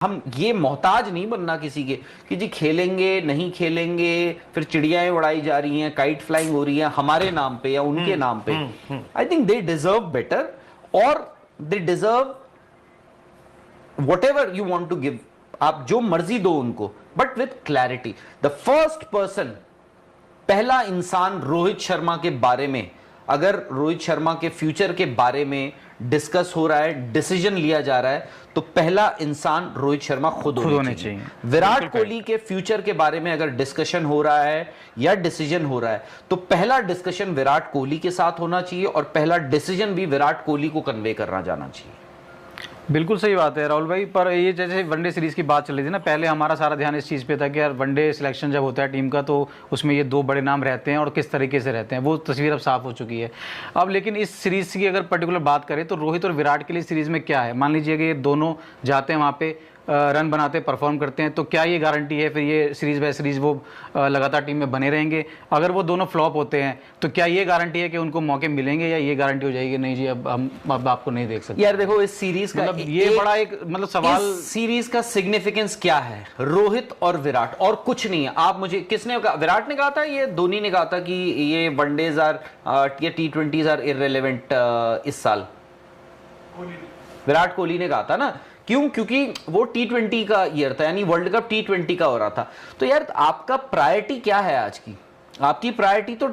हम ये मोहताज नहीं बनना किसी के कि जी खेलेंगे नहीं खेलेंगे, फिर चिड़ियाएं उड़ाई जा रही हैं, काइट फ्लाइंग हो रही है हमारे नाम पे या उनके नाम पे। I think they deserve better, और they deserve whatever you want to give, आप जो मर्जी दो उनको, but with clarity. The first person, पहला इंसान रोहित शर्मा के बारे में, अगर रोहित शर्मा के फ्यूचर के बारे में डिस्कस हो रहा है, डिसीजन लिया जा रहा है, तो पहला इंसान रोहित शर्मा खुद होने चाहिए। विराट कोहली के फ्यूचर के बारे में अगर डिस्कशन हो रहा है या डिसीजन हो रहा है, तो पहला डिस्कशन विराट कोहली के साथ होना चाहिए और पहला डिसीजन भी विराट कोहली को कन्वे करना जाना चाहिए। बिल्कुल सही बात है राहुल भाई। पर ये जैसे वनडे सीरीज़ की बात चल रही थी ना, पहले हमारा सारा ध्यान इस चीज़ पे था कि यार वनडे सिलेक्शन जब होता है टीम का, तो उसमें ये दो बड़े नाम रहते हैं और किस तरीके से रहते हैं, वो तस्वीर अब साफ हो चुकी है। अब लेकिन इस सीरीज़ की अगर पर्टिकुलर बात करें तो रोहित और विराट के लिए सीरीज़ में क्या है, मान लीजिए कि ये दोनों जाते हैं वहाँ पे, रन बनाते परफॉर्म करते हैं, तो क्या ये गारंटी है फिर ये सीरीज़ बाय सीरीज़ वो लगातार टीम में बने रहेंगे? अगर वो दोनों फ्लॉप होते हैं तो क्या ये गारंटी है कि उनको मौके मिलेंगे, या ये गारंटी हो जाएगी नहीं जी अब आपको नहीं देख सकते? यार देखो, इस सीरीज का मतलब ये बड़ा एक मतलब सवाल, इस सीरीज का सिग्निफिकेंस क्या है? रोहित और विराट, और कुछ नहीं है। आप मुझे किसने कहा? विराट ने कहा था, ये धोनी ने कहा था कि ये वनडेज आर या T20s आर इररिलेवेंट इस साल। विराट कोहली ने कहा था ना, क्यों? क्योंकि वो T20 का ईयर था, यानी वर्ल्ड कप T20 का हो रहा था। तो यार आपका प्रायोरिटी क्या है आज की? आपकी प्रायोरिटी तो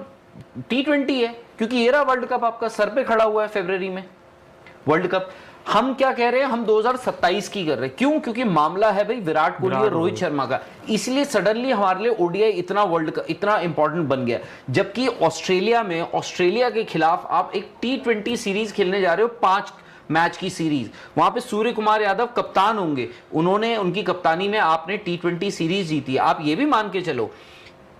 T20 है, क्योंकि ये रहा वर्ल्ड कप आपका सर पे खड़ा हुआ है फरवरी में वर्ल्ड कप। हम क्या कह रहे हैं? हम 2027 की कर रहे हैं। क्यों? क्योंकि मामला है भाई विराट कोहली और रोहित शर्मा का, इसलिए सडनली हमारे लिए ओडीआई इतना वर्ल्ड कप इतना इंपॉर्टेंट बन गया। जबकि ऑस्ट्रेलिया में, ऑस्ट्रेलिया के खिलाफ आप एक T20 सीरीज खेलने जा रहे हो, 5 मैच की सीरीज। वहां पे सूर्य कुमार यादव कप्तान होंगे, उन्होंने, उनकी कप्तानी में आपने T20 सीरीज जीती है। आप ये भी मान के चलो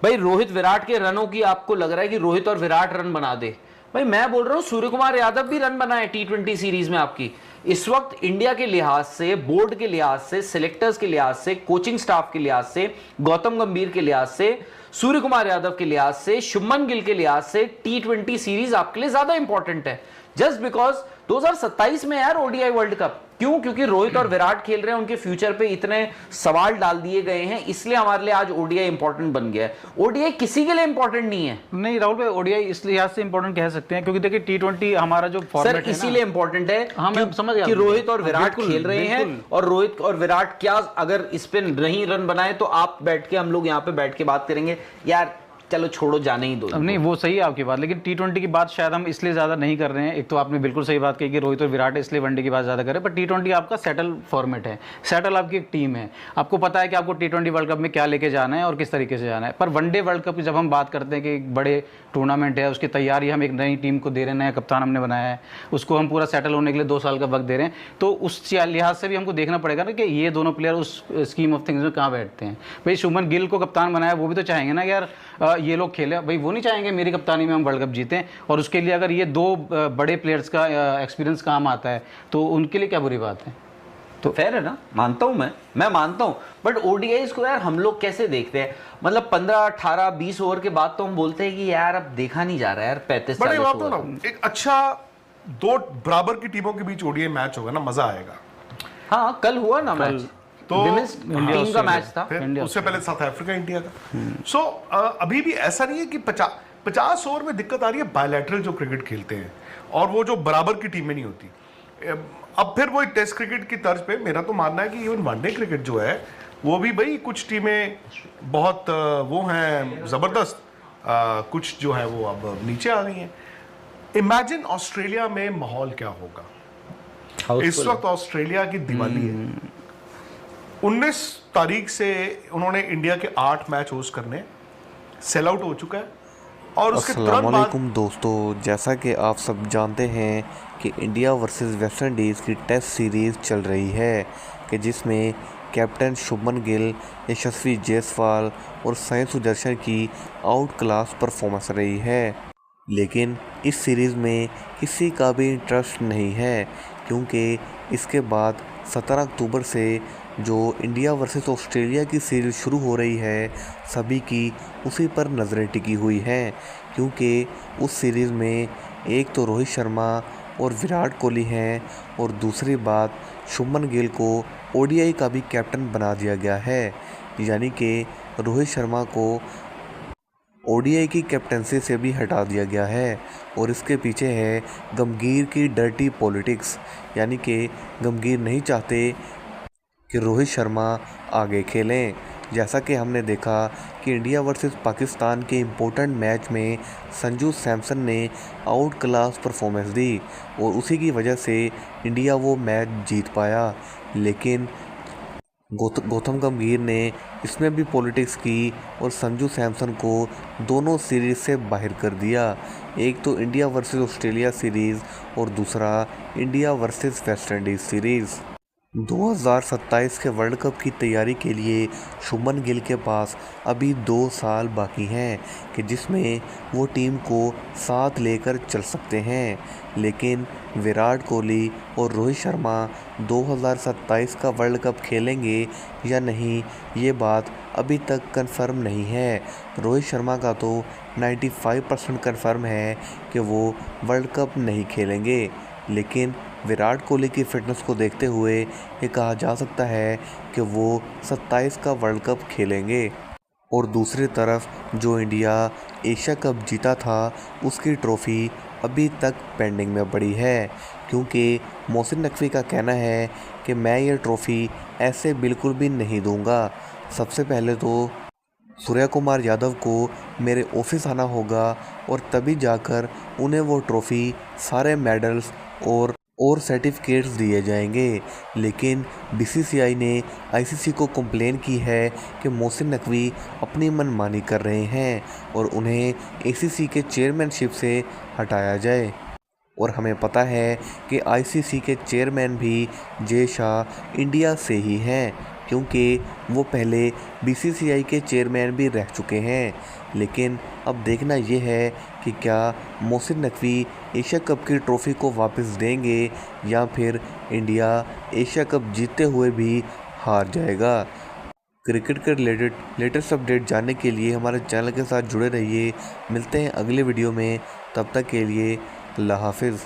भाई, रोहित विराट के रनों की आपको लग रहा है कि रोहित और विराट रन बना दे? भाई मैं बोल रहा हूं सूर्य कुमार यादव भी रन बनाए T20 सीरीज में आपकी। इस वक्त इंडिया के लिहाज से, बोर्ड के लिहाज से, सिलेक्टर्स के लिहाज से, कोचिंग स्टाफ के लिहाज से, गौतम गंभीर के लिहाज से, सूर्य कुमार यादव के लिहाज से, शुभमन गिल के लिहाज से T20 सीरीज आपके लिए ज्यादा इंपॉर्टेंट है, जस्ट बिकॉज 2027 में यार ओडीआई वर्ल्ड कप। क्यों? क्योंकि रोहित और विराट खेल रहे हैं, उनके फ्यूचर पे इतने सवाल डाल दिए गए हैं, इसलिए हमारे लिए आज ओडीआई इंपॉर्टेंट बन गया है। ओडीआई किसी के लिए इंपॉर्टेंट नहीं है। नहीं राहुल भाई, ओडीआई इस लिहाज से इंपॉर्टेंट कह सकते हैं क्योंकि देखिए T20 हमारा जो फॉर्मेट है इसीलिए इंपॉर्टेंट है कि रोहित और विराट खेल रहे हैं, और रोहित और विराट क्या अगर इस पे नहीं रन बनाए तो आप बैठ के, हम लोग यहाँ पे बैठ के बात करेंगे यार चलो छोड़ो, जाने ही दो। नहीं वो सही है आपकी बात, लेकिन T20 की बात शायद हम इसलिए ज़्यादा नहीं कर रहे हैं। एक तो आपने बिल्कुल सही बात कही कि रोहित और विराट इसलिए वनडे की बात ज़्यादा करें, पर T20 आपका सेटल फॉर्मेट है, सेटल आपकी एक टीम है, आपको पता है कि आपको T20 वर्ल्ड कप में क्या लेके जाना है और किस तरीके से जाना है। पर वनडे वर्ल्ड कप की जब हम बात करते हैं कि एक बड़े टूर्नामेंट है, उसकी तैयारी हम एक नई टीम को दे रहे हैं, नया कप्तान हमने बनाया है, उसको हम पूरा सेटल होने के लिए 2 साल का वक्त दे रहे हैं, तो उस लिहाज से भी हमको देखना पड़ेगा ना कि ये दोनों प्लेयर उस स्कीम ऑफ थिंग्स में कहाँ बैठते हैं। भाई शुभमन गिल को कप्तान बनाया, वो भी तो चाहेंगे ना यार ये लोग खेले, भाई वो नहीं चाहेंगे मेरी कप्तानी में हम वर्ल्ड कप जीतें, और उसके लिए अगर ये 2 बड़े प्लेयर्स का एक्सपीरियंस काम आता है तो उनके लिए क्या बुरी बात है? तो फेयर है ना, मानता हूं मैं मानता हूं, बट ओडीआईज को यार हम लोग कैसे देखते हैं? मतलब 15, 18, 20 ओवर के बाद तो हम बोलते हैं कि यार अब देखा नहीं जा रहा है यार 35-40 ओवर। एक अच्छा 2 बराबर की टीमों के बीच ओडीआई मैच होगा ना, मजा आएगा। हाँ कल हुआ ना मैच, तो टीम का मैच था, उससे पहले साउथ अफ्रीका इंडिया का। सो अभी भी ऐसा नहीं है कि 50 ओवर में दिक्कत आ रही है बायलैटरल जो क्रिकेट खेलते हैं, और वो जो बराबर की टीमें नहीं होती। अब फिर वो टेस्ट क्रिकेट की तर्ज पे मेरा तो मानना है कि इवन वनडे क्रिकेट जो है वो भी भाई कुछ टीमें बहुत वो हैं जबरदस्त, कुछ जो है वो अब नीचे आ गई हैं। इमेजिन ऑस्ट्रेलिया में माहौल क्या होगा इस वक्त। ऑस्ट्रेलिया की दिवाली है, 19 तारीख से उन्होंने इंडिया के 8 मैच होस्ट करने, सेल आउट हो चुका है। और उसके तुरंत बाद दोस्तों, जैसा कि आप सब जानते हैं कि इंडिया वर्सेस वेस्ट इंडीज़ की टेस्ट सीरीज़ चल रही है कि जिसमें कैप्टन शुभमन गिल, यशस्वी जायसवाल और साई सुदर्शन की आउट क्लास परफॉर्मेंस रही है। लेकिन इस सीरीज़ में किसी का भी इंटरेस्ट नहीं है, क्योंकि इसके बाद 17 अक्टूबर से जो इंडिया वर्सेस ऑस्ट्रेलिया की सीरीज़ शुरू हो रही है, सभी की उसी पर नज़रें टिकी हुई हैं। क्योंकि उस सीरीज़ में एक तो रोहित शर्मा और विराट कोहली हैं, और दूसरी बात शुभमन गिल को ओडीआई का भी कैप्टन बना दिया गया है, यानी कि रोहित शर्मा को ओडीआई की कैप्टनसी से भी हटा दिया गया है। और इसके पीछे है गंभीर की डर्टी पॉलिटिक्स, यानी कि गंभीर नहीं चाहते कि रोहित शर्मा आगे खेलें। जैसा कि हमने देखा कि इंडिया वर्सेस पाकिस्तान के इम्पोर्टेंट मैच में संजू सैमसन ने आउट क्लास परफॉर्मेंस दी और उसी की वजह से इंडिया वो मैच जीत पाया। लेकिन गौतम गंभीर ने इसमें भी पॉलिटिक्स की और संजू सैमसन को दोनों सीरीज़ से बाहर कर दिया। एक तो इंडिया वर्सेस ऑस्ट्रेलिया सीरीज़ और दूसरा India versus West Indies series. 2027 के वर्ल्ड कप की तैयारी के लिए शुभमन गिल के पास अभी 2 साल बाकी हैं कि जिसमें वो टीम को साथ लेकर चल सकते हैं। लेकिन विराट कोहली और रोहित शर्मा 2027 का वर्ल्ड कप खेलेंगे या नहीं, ये बात अभी तक कंफर्म नहीं है। रोहित शर्मा का तो 95% कंफर्म है कि वो वर्ल्ड कप नहीं खेलेंगे, लेकिन विराट कोहली की फिटनेस को देखते हुए ये कहा जा सकता है कि वो 27 का वर्ल्ड कप खेलेंगे। और दूसरी तरफ जो इंडिया एशिया कप जीता था उसकी ट्रॉफ़ी अभी तक पेंडिंग में पड़ी है, क्योंकि मोहसिन नकवी का कहना है कि मैं ये ट्रॉफ़ी ऐसे बिल्कुल भी नहीं दूंगा। सबसे पहले तो सूर्या कुमार यादव को मेरे ऑफिस आना होगा और तभी जाकर उन्हें वो ट्रॉफ़ी, सारे मेडल्स और सर्टिफिकेट्स दिए जाएंगे। लेकिन बीसीसीआई ने आईसीसी को कंप्लेन की है कि मोहसिन नकवी अपनी मनमानी कर रहे हैं और उन्हें एसीसी के चेयरमैनशिप से हटाया जाए। और हमें पता है कि आईसीसी के चेयरमैन भी जय शाह इंडिया से ही हैं, क्योंकि वो पहले बीसीसीआई के चेयरमैन भी रह चुके हैं। लेकिन अब देखना ये है कि क्या मोहसिन नकवी एशिया कप की ट्रॉफ़ी को वापस देंगे या फिर इंडिया एशिया कप जीतते हुए भी हार जाएगा। क्रिकेट के रिलेटेड लेटेस्ट अपडेट जानने के लिए हमारे चैनल के साथ जुड़े रहिए। मिलते हैं अगले वीडियो में, तब तक के लिए अल्लाह हाफिज़।